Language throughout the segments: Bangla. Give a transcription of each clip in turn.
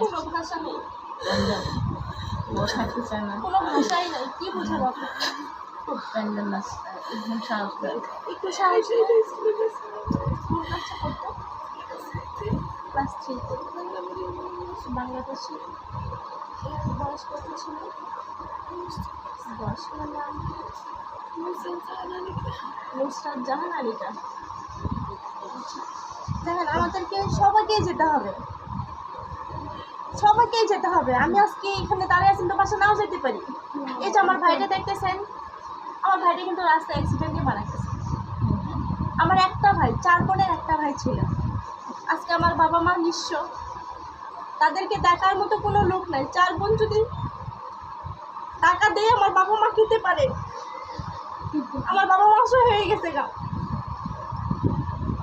কোনো ভাষা নেই, বোঝাতে চায় না, কোনো ভাষাই নাই, কি বোঝাবো আপনাকে? খুব প্যান্ডেল আছে, একদম সাহস করে। একটু সাহস করে। কোন ক্লাসে পড়তো? ক্লাস 3-তে। বাংলাদেশে বয়স কত ছিল? বয়স আমার নাম নুসরাত জাহান আলিকা। দেখেন আমাদেরকে সবাইকেই যেতে হবে, সবাইকেই যেতে হবে। আমি আজকে এখানে দাঁড়িয়ে আছি, তো বাসা নাও যেতে পারি। এই যে আমার ভাইটা দেখতেছেন, আমার ভাইটা কিন্তু রাস্তায় অ্যাক্সিডেন্টে মারা গেছে। আমার একটা ভাই, 4 বোনের একটা ভাই ছিল। আজকে আমার বাবা মা নিঃস্ব, তাদেরকে দেখার মতো কোনো লোক নাই। 4 বোন যদি টাকা দিয়ে আমার বাবা মা খেতে পারে, আমার বাবা মা অসহায় হয়ে গেছে গা।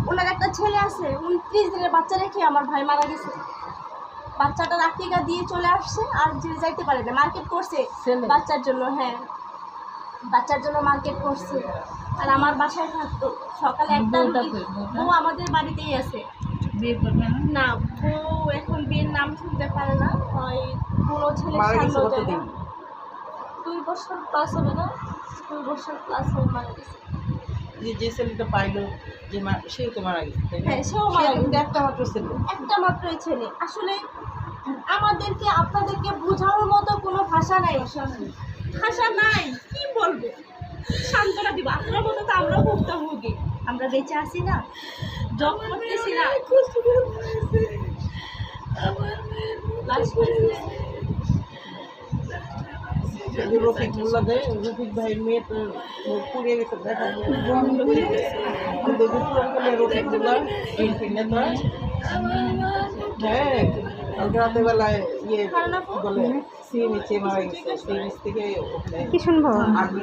ওনার একটা ছেলে আছে, 29 দিনের বাচ্চা রেখে আমার ভাই মারা গেছে। বাচ্চাটা রাখিকা দিয়ে চলে আসছে, আর যে যাইতে পারে না, মার্কেট করছে বাচ্চার জন্য। হ্যাঁ, বাচ্চার জন্য মার্কেট করছে। আর আমার বাসায় থাকতো। সকালে একটা বউ আমাদের বাড়িতেই আছে। বিয়ে করবে না? না, বউ এখন বিয়ের নাম শুনতে পারে না, হয় কোনো ছেলের সামনে যায় না। 2 বছর প্লাস হবে না, 2 বছর প্লাস হয়ে মারা গেছে। যে ছেলেটা পাইলো, যে সেও তো মারা গেছে, তাই না? হ্যাঁ, সেও মারা গেছে। একটা মাত্র ছেলে, একটা মাত্রই ছেলে। আসলে আমাদেরকে আপনাদেরকে বোঝানোর মতো কোনো ভাষা নাই, ভাষা নাই, কি বলবো? সান্ত্বনা দিব। আপনার মতো তো আমরাও ভুক্তভোগী, আমরা বেঁচে আছি না, জব করতেছি না। রফিক মোল্লা দেয়, রফিক ভাইয়ের মেয়ে তো পুড়িয়ে গেছে, দেখা রফিক মোল্লা নেতা। হ্যাঁ, কালকে রাতের বেলায় ইয়ে বলে সিএমএইচে মারা গেছে, সিএমএইচ থেকে কি শুনবো? আর্মি